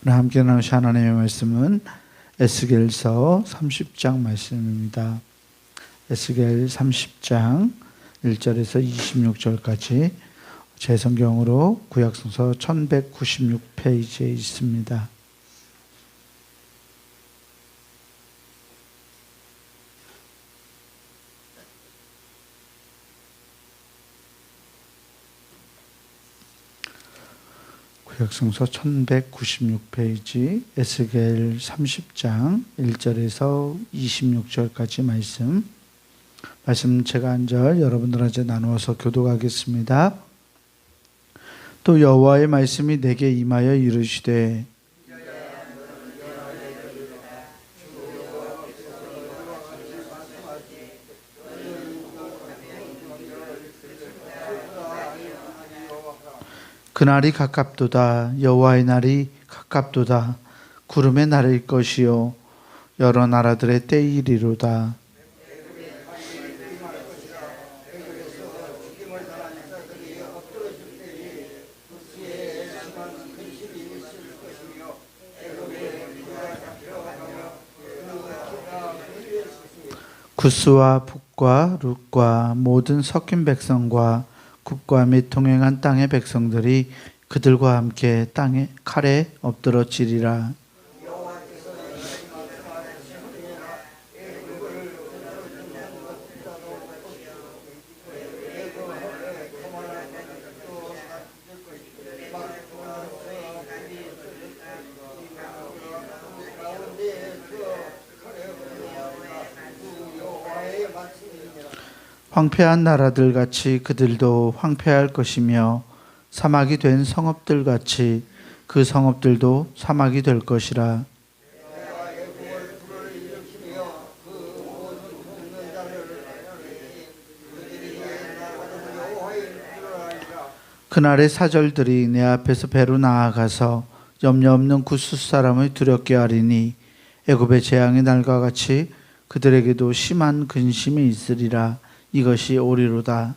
오늘 함께 나누실 하나님의 말씀은 에스겔서 30장 말씀입니다. 에스겔 30장 1절에서 26절까지 제 성경으로 구약성서 1196페이지에 있습니다. 구약성서 1196페이지 에스겔 30장 1절에서 26절까지 말씀 제가 한 절 여러분들한테 나누어서 교독하겠습니다. 또 여호와의 말씀이 내게 임하여 이르시되 그날이 가깝도다. 여호와의 날이 가깝도다. 구름의 날일 것이요 여러 나라들의 때이리로다. 구스와 붓과 룻과 모든 섞인 백성과 국과 및 동행한 땅의 백성들이 그들과 함께 땅에 칼에 엎드러지리라. 황폐한 나라들 같이 그들도 황폐할 것이며 사막이 된 성읍들 같이 그 성읍들도 사막이 될 것이라. 그날의 사절들이 내 앞에서 배로 나아가서 염려 없는 구스 사람을 두렵게 하리니 애굽의 재앙의 날과 같이 그들에게도 심한 근심이 있으리라. 이것이 오리로다.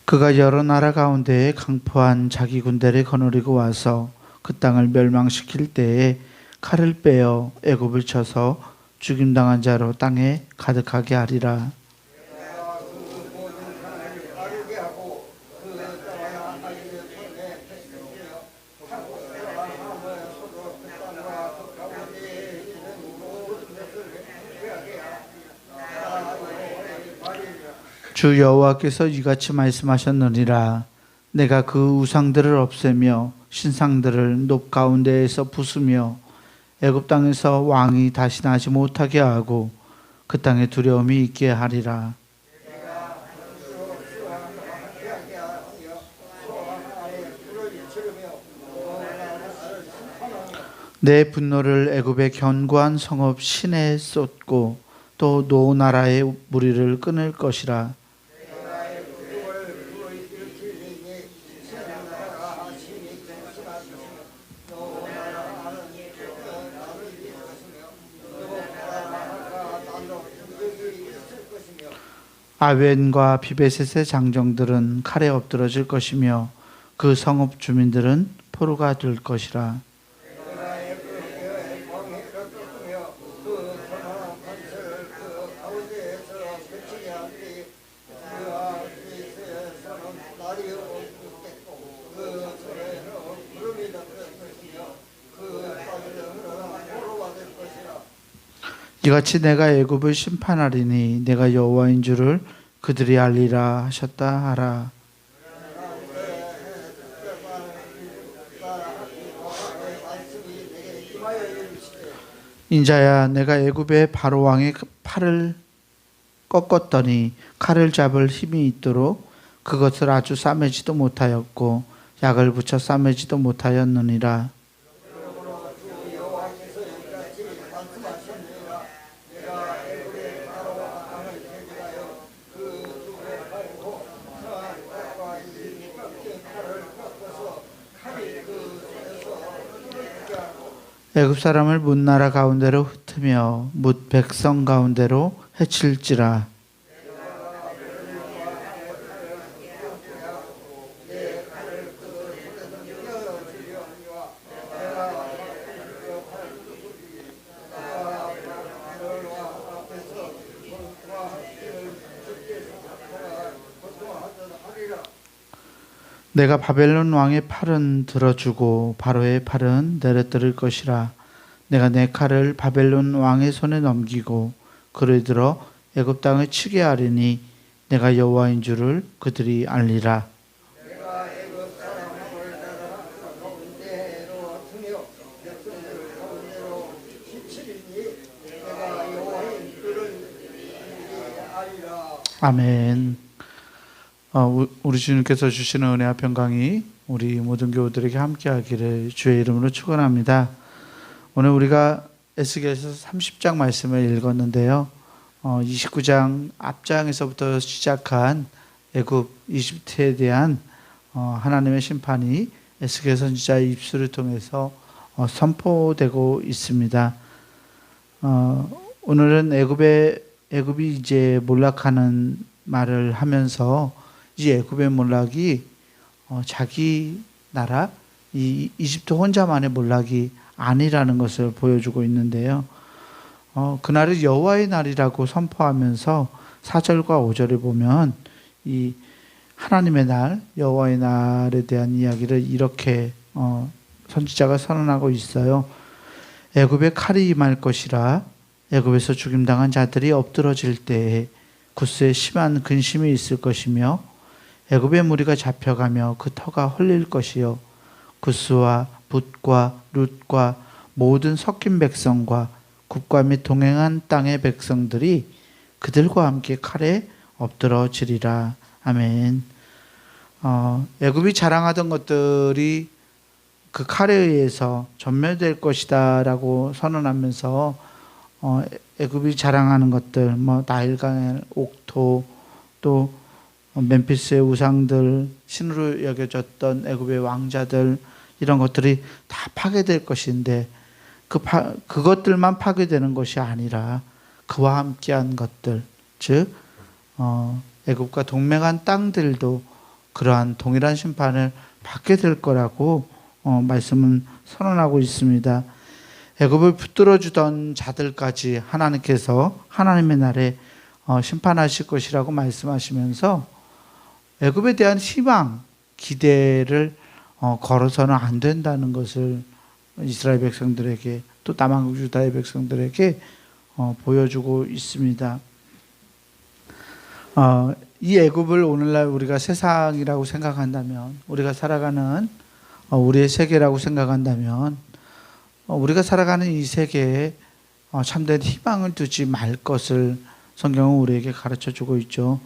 그가 여러 나라 가운데에 강포한 자기 군대를 거느리고 와서 그 땅을 멸망시킬 때에 칼을 빼어 애굽을 쳐서 죽임당한 자로 땅에 가득하게 하리라. 주 여호와께서 이같이 말씀하셨느니라. 내가 그 우상들을 없애며 신상들을 높 가운데에서 부수며 애굽 땅에서 왕이 다시 나지 못하게 하고 그 땅에 두려움이 있게 하리라. 내 분노를 애굽의 견고한 성읍 신에 쏟고 또 노 나라의 무리를 끊을 것이라. 아웬과 비베셋의 장정들은 칼에 엎드러질 것이며 그 성읍 주민들은 포로가 될 것이라. 이같이 내가 애굽을 심판하리니 내가 여호와인 줄을 그들이 알리라 하셨다 하라. 인자야, 내가 애굽의 바로 왕의 팔을 꺾었더니 칼을 잡을 힘이 있도록 그것을 아주 싸매지도 못하였고 약을 붙여 싸매지도 못하였느니라. 애굽 사람을 문 나라 가운데로 흩으며 뭇 백성 가운데로 해칠지라. 내가 바벨론 왕의 팔은 들어주고 바로의 팔은 내려뜨릴 것이라. 내가 내 칼을 바벨론 왕의 손에 넘기고 그를 들어 애굽 땅을 치게 하리니 내가 여호와인 줄을 그들이 알리라. 아멘. 우리 주님께서 주시는 은혜와 평강이 우리 모든 교우들에게 함께하기를 주의 이름으로 축원합니다. 오늘 우리가 에스겔서 30장 말씀을 읽었는데요. 29장 앞장에서부터 시작한 애굽 이집트에 대한 하나님의 심판이 에스겔 선지자의 입술을 통해서 선포되고 있습니다. 오늘은 애굽이 이제 몰락하는 말을 하면서 이 애굽의 몰락이 자기 나라 이 이집트 혼자만의 몰락이 아니라는 것을 보여주고 있는데요. 그날을 여호와의 날이라고 선포하면서 4절과 5절에 보면 이 하나님의 날, 여호와의 날에 대한 이야기를 이렇게 선지자가 선언하고 있어요. 애굽에 칼이 임할 것이라. 애굽에서 죽임당한 자들이 엎드러질 때에 구스에 심한 근심이 있을 것이며 애굽의 무리가 잡혀가며 그 터가 헐릴 것이요 구스와 붓과 룻과 모든 섞인 백성과 국가 및 동행한 땅의 백성들이 그들과 함께 칼에 엎드러지리라. 아멘. 애굽이 자랑하던 것들이 그 칼에 의해서 전멸될 것이다라고 선언하면서 애굽이 자랑하는 것들, 나일강의 옥토, 또 멤피스의 우상들, 신으로 여겨졌던 애굽의 왕자들, 이런 것들이 다 파괴될 것인데 그것들만 파괴되는 것이 아니라 그와 함께한 것들, 즉 애굽과 동맹한 땅들도 그러한 동일한 심판을 받게 될 거라고 말씀은 선언하고 있습니다. 애굽을 붙들어 주던 자들까지 하나님께서 하나님의 날에 심판하실 것이라고 말씀하시면서 애굽에 대한 희망, 기대를 걸어서는 안 된다는 것을 이스라엘 백성들에게 또 남한국 유다의 백성들에게 보여주고 있습니다. 이 애굽을 오늘날 우리가 세상이라고 생각한다면, 우리가 살아가는 우리의 세계라고 생각한다면, 우리가 살아가는 이 세계에 참된 희망을 두지 말 것을 성경은 우리에게 가르쳐주고 있죠.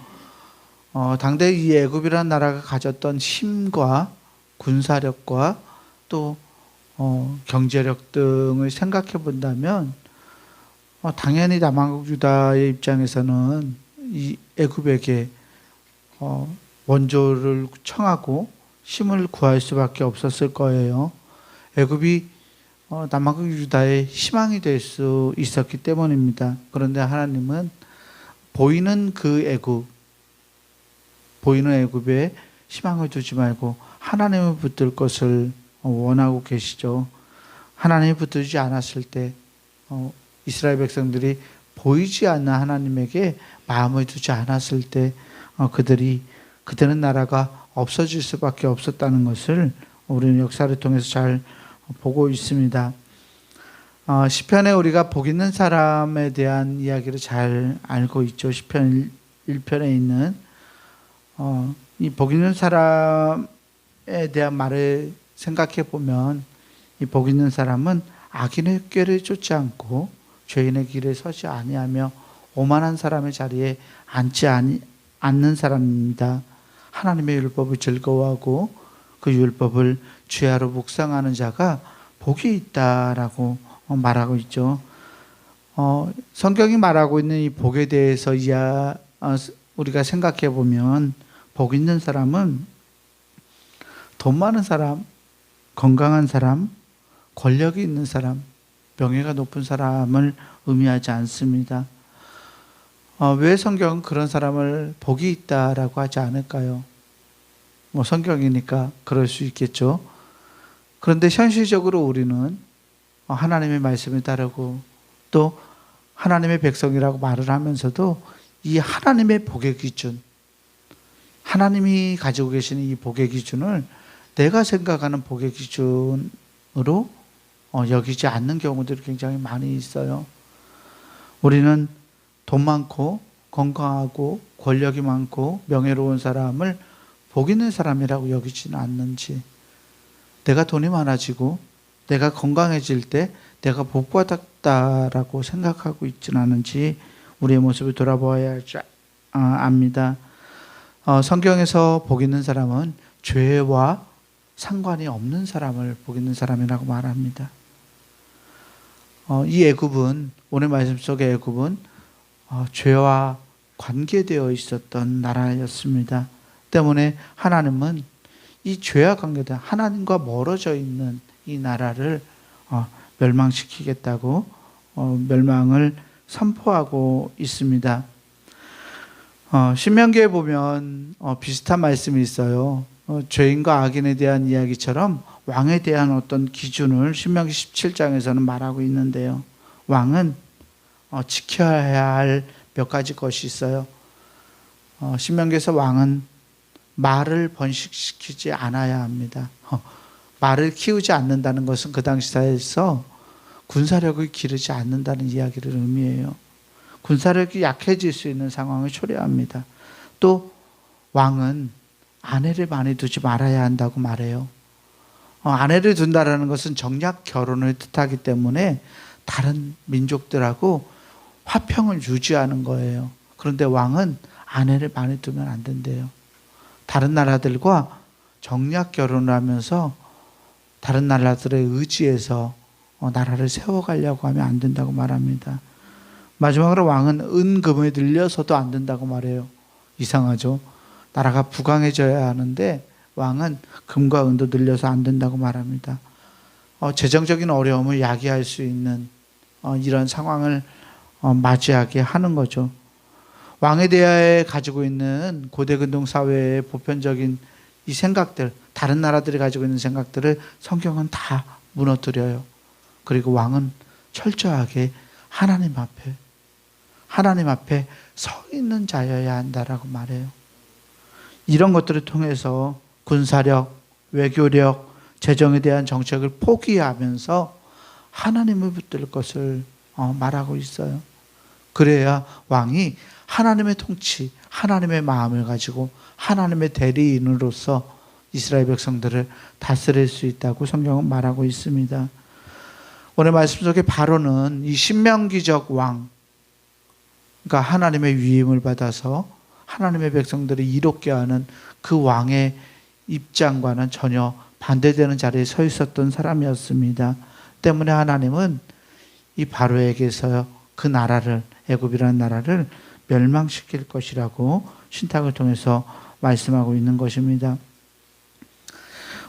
당대 이 애굽이라는 나라가 가졌던 힘과 군사력과 또 경제력 등을 생각해 본다면 당연히 남한국 유다의 입장에서는 이 애굽에게 원조를 청하고 힘을 구할 수밖에 없었을 거예요. 애굽이 남한국 유다의 희망이 될 수 있었기 때문입니다. 그런데 하나님은 보이는 애굽에 희망을 두지 말고 하나님을 붙들 것을 원하고 계시죠. 하나님을 붙들지 않았을 때 이스라엘 백성들이 보이지 않는 하나님에게 마음을 두지 않았을 때 그들은 나라가 없어질 수밖에 없었다는 것을 우리는 역사를 통해서 잘 보고 있습니다. 시편에 우리가 복 있는 사람에 대한 이야기를 잘 알고 있죠. 시편 1편에 있는 이 복 있는 사람에 대한 말을 생각해 보면 이 복 있는 사람은 악인의 꾀를 쫓지 않고 죄인의 길에 서지 아니하며 오만한 사람의 자리에 앉지 않는 사람입니다. 하나님의 율법을 즐거워하고 그 율법을 주야로 묵상하는 자가 복이 있다라고 말하고 있죠. 성경이 말하고 있는 이 복에 대해서 우리가 생각해 보면 복 있는 사람은 돈 많은 사람, 건강한 사람, 권력이 있는 사람, 명예가 높은 사람을 의미하지 않습니다. 왜 성경은 그런 사람을 복이 있다라고 하지 않을까요? 뭐 성경이니까 그럴 수 있겠죠. 그런데 현실적으로 우리는 하나님의 말씀에 따르고 또 하나님의 백성이라고 말을 하면서도 이 하나님의 복의 기준, 하나님이 가지고 계시는 이 복의 기준을 내가 생각하는 복의 기준으로 여기지 않는 경우들이 굉장히 많이 있어요. 우리는 돈 많고 건강하고 권력이 많고 명예로운 사람을 복 있는 사람이라고 여기지는 않는지, 내가 돈이 많아지고 내가 건강해질 때 내가 복받았다라고 생각하고 있지는 않은지 우리의 모습을 돌아보아야 할 줄 압니다. 성경에서 복 있는 사람은 죄와 상관이 없는 사람을 복 있는 사람이라고 말합니다. 이 애굽은, 오늘 말씀 속의 애굽은 죄와 관계되어 있었던 나라였습니다. 때문에 하나님은 이 죄와 관계된, 하나님과 멀어져 있는 이 나라를 멸망시키겠다고 멸망을 선포하고 있습니다. 신명기에 보면 비슷한 말씀이 있어요. 죄인과 악인에 대한 이야기처럼 왕에 대한 어떤 기준을 신명기 17장에서는 말하고 있는데요. 왕은 지켜야 할 몇 가지 것이 있어요. 신명기에서 왕은 말을 번식시키지 않아야 합니다. 말을 키우지 않는다는 것은 그 당시 사회에서 군사력을 기르지 않는다는 이야기를 의미해요. 군사력이 약해질 수 있는 상황을 초래합니다. 또 왕은 아내를 많이 두지 말아야 한다고 말해요. 아내를 둔다라는 것은 정략 결혼을 뜻하기 때문에 다른 민족들하고 화평을 유지하는 거예요. 그런데 왕은 아내를 많이 두면 안 된대요. 다른 나라들과 정략 결혼을 하면서 다른 나라들의 의지에서 나라를 세워가려고 하면 안 된다고 말합니다. 마지막으로 왕은 은금을 늘려서도 안 된다고 말해요. 이상하죠? 나라가 부강해져야 하는데 왕은 금과 은도 늘려서 안 된다고 말합니다. 재정적인 어려움을 야기할 수 있는 이런 상황을 맞이하게 하는 거죠. 왕에 대하여 가지고 있는 고대 근동 사회의 보편적인 이 생각들, 다른 나라들이 가지고 있는 생각들을 성경은 다 무너뜨려요. 그리고 왕은 철저하게 하나님 앞에 서 있는 자여야 한다라고 말해요. 이런 것들을 통해서 군사력, 외교력, 재정에 대한 정책을 포기하면서 하나님을 붙들 것을 말하고 있어요. 그래야 왕이 하나님의 통치, 하나님의 마음을 가지고 하나님의 대리인으로서 이스라엘 백성들을 다스릴 수 있다고 성경은 말하고 있습니다. 오늘 말씀 속에 바로는 이 신명기적 왕, 그러니까 하나님의 위임을 받아서 하나님의 백성들을 이롭게 하는 그 왕의 입장과는 전혀 반대되는 자리에 서 있었던 사람이었습니다. 때문에 하나님은 이 바로에게서 그 나라를, 애굽이라는 나라를 멸망시킬 것이라고 신탁을 통해서 말씀하고 있는 것입니다.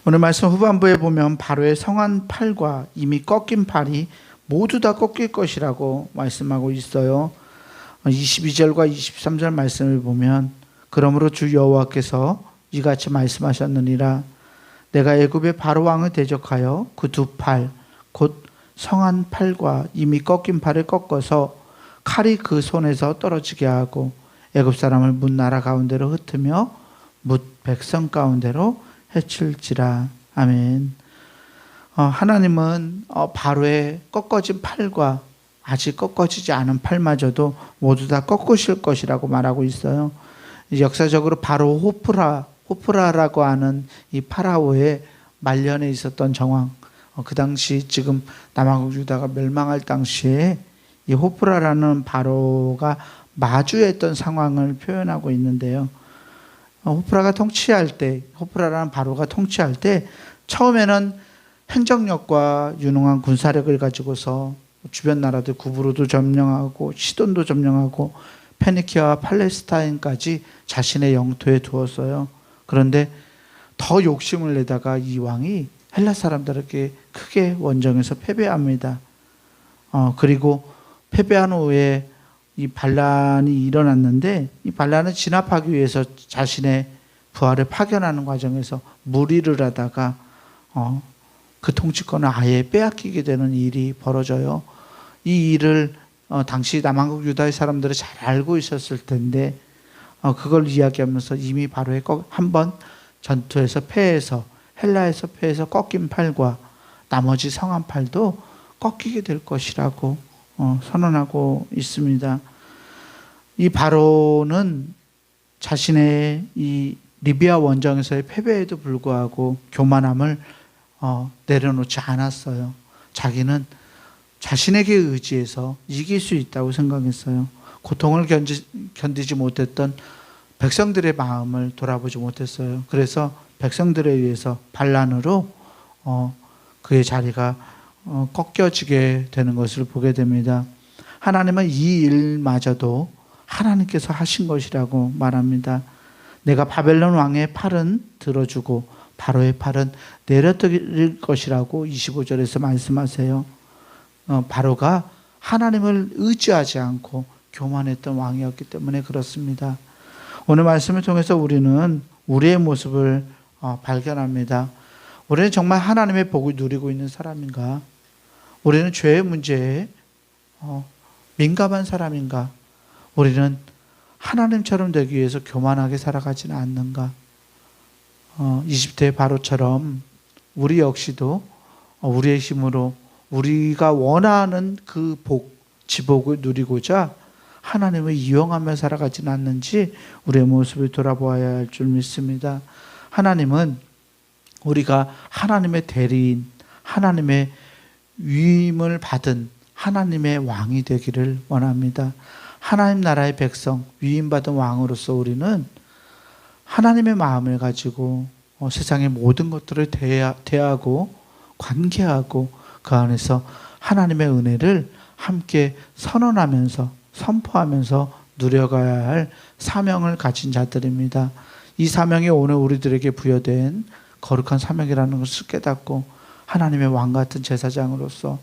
오늘 말씀 후반부에 보면 바로의 성한 팔과 이미 꺾인 팔이 모두 다 꺾일 것이라고 말씀하고 있어요. 22절과 23절 말씀을 보면 그러므로 주 여호와께서 이같이 말씀하셨느니라. 내가 애굽의 바로 왕을 대적하여 그 두 팔 곧 성한 팔과 이미 꺾인 팔을 꺾어서 칼이 그 손에서 떨어지게 하고 애굽 사람을 뭇 나라 가운데로 흩으며 뭇 백성 가운데로 해칠지라. 아멘. 하나님은 바로의 꺾어진 팔과 아직 꺾어지지 않은 팔마저도 모두 다 꺾으실 것이라고 말하고 있어요. 역사적으로 바로 호프라라고 하는 이 파라오의 말년에 있었던 정황, 그 당시 지금 남아국 유다가 멸망할 당시에 이 호프라라는 바로가 마주했던 상황을 표현하고 있는데요. 호프라라는 바로가 통치할 때 처음에는 행정력과 유능한 군사력을 가지고서 주변 나라들 구브로도 점령하고 시돈도 점령하고 페니키아와 팔레스타인까지 자신의 영토에 두었어요. 그런데 더 욕심을 내다가 이 왕이 헬라 사람들에게 크게 원정에서 패배합니다. 그리고 패배한 후에 이 반란이 일어났는데 이 반란을 진압하기 위해서 자신의 부하를 파견하는 과정에서 무리를 하다가 그 통치권을 아예 빼앗기게 되는 일이 벌어져요. 이 일을 당시 남한국 유다의 사람들이 잘 알고 있었을 텐데 그걸 이야기하면서 이미 바로에 한번 전투에서 패해서 헬라에서 패해서 꺾인 팔과 나머지 성한 팔도 꺾이게 될 것이라고 선언하고 있습니다. 이 바로는 자신의 이 리비아 원정에서의 패배에도 불구하고 교만함을 내려놓지 않았어요. 자기는 자신에게 의지해서 이길 수 있다고 생각했어요. 고통을 견디지 못했던 백성들의 마음을 돌아보지 못했어요. 그래서 백성들에 의해서 반란으로 그의 자리가 꺾여지게 되는 것을 보게 됩니다. 하나님은 이 일마저도 하나님께서 하신 것이라고 말합니다. 내가 바벨론 왕의 팔은 들어주고 바로의 팔은 내려드릴 것이라고 25절에서 말씀하세요. 바로가 하나님을 의지하지 않고 교만했던 왕이었기 때문에 그렇습니다. 오늘 말씀을 통해서 우리는 우리의 모습을 발견합니다. 우리는 정말 하나님의 복을 누리고 있는 사람인가? 우리는 죄의 문제에 민감한 사람인가? 우리는 하나님처럼 되기 위해서 교만하게 살아가지는 않는가? 20대 바로처럼 우리 역시도 우리의 힘으로 우리가 원하는 그 지복을 누리고자 하나님을 이용하며 살아가지는 않는지 우리의 모습을 돌아보아야 할 줄 믿습니다. 하나님은 우리가 하나님의 대리인, 하나님의 위임을 받은 하나님의 왕이 되기를 원합니다. 하나님 나라의 백성, 위임받은 왕으로서 우리는 하나님의 마음을 가지고 세상의 모든 것들을 대하고 관계하고 그 안에서 하나님의 은혜를 함께 선언하면서 선포하면서 누려가야 할 사명을 가진 자들입니다. 이 사명이 오늘 우리들에게 부여된 거룩한 사명이라는 것을 깨닫고 하나님의 왕 같은 제사장으로서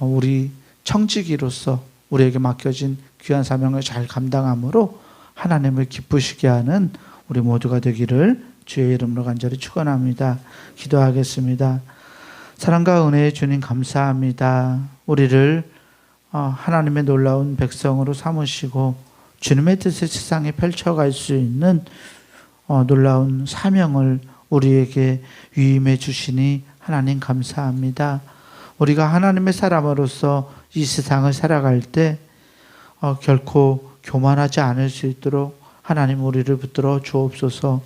우리 청지기로서 우리에게 맡겨진 귀한 사명을 잘 감당함으로 하나님을 기쁘시게 하는 우리 모두가 되기를 주의 이름으로 간절히 축원합니다. 기도하겠습니다. 사랑과 은혜의 주님 감사합니다. 우리를 하나님의 놀라운 백성으로 삼으시고 주님의 뜻을 세상에 펼쳐갈 수 있는 놀라운 사명을 우리에게 위임해 주시니 하나님 감사합니다. 우리가 하나님의 사람으로서 이 세상을 살아갈 때 결코 교만하지 않을 수 있도록 하나님 우리를 붙들어 주옵소서.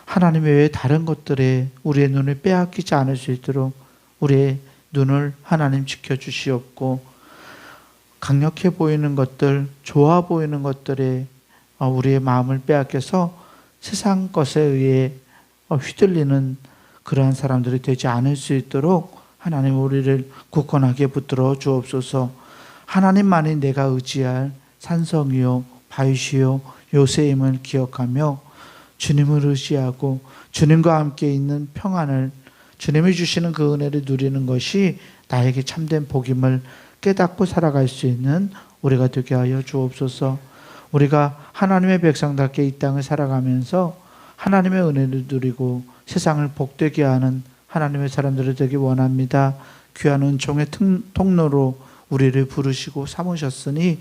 하나님 외에 다른 것들에 우리의 눈을 빼앗기지 않을 수 있도록 우리의 눈을 하나님 지켜주시옵고, 강력해 보이는 것들, 좋아 보이는 것들에 우리의 마음을 빼앗겨서 세상 것에 의해 휘둘리는 그러한 사람들이 되지 않을 수 있도록 하나님 우리를 굳건하게 붙들어 주옵소서. 하나님만이 내가 의지할 산성이요 바위시요 요새임을 기억하며 주님을 의지하고 주님과 함께 있는 평안을, 주님이 주시는 그 은혜를 누리는 것이 나에게 참된 복임을 깨닫고 살아갈 수 있는 우리가 되게 하여 주옵소서. 우리가 하나님의 백성답게 이 땅을 살아가면서 하나님의 은혜를 누리고 세상을 복되게 하는 하나님의 사람들이 되기 원합니다. 귀한 은총의 통로로 우리를 부르시고 삼으셨으니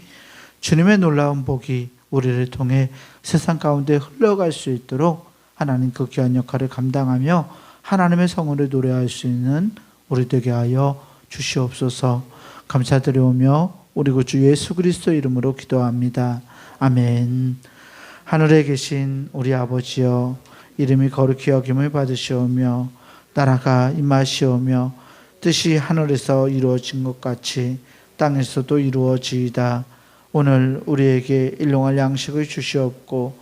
주님의 놀라운 복이 우리를 통해 세상 가운데 흘러갈 수 있도록 하나님 그 귀한 역할을 감당하며 하나님의 성을 노래할 수 있는 우리 되게 하여 주시옵소서. 감사드리오며 우리 구주 예수 그리스도 이름으로 기도합니다. 아멘. 하늘에 계신 우리 아버지여, 이름이 거룩히 여김을 받으시오며 나라가 임하시오며 뜻이 하늘에서 이루어진 것 같이 땅에서도 이루어지이다. 오늘 우리에게 일용할 양식을 주시옵고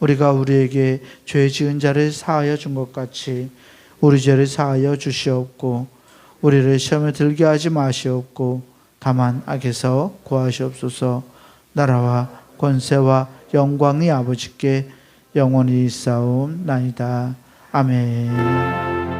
우리가 우리에게 죄 지은 자를 사하여 준 것 같이 우리 죄를 사하여 주시옵고 우리를 시험에 들게 하지 마시옵고 다만 악에서 구하시옵소서. 나라와 권세와 영광이 아버지께 영원히 있사옵나이다. 아멘.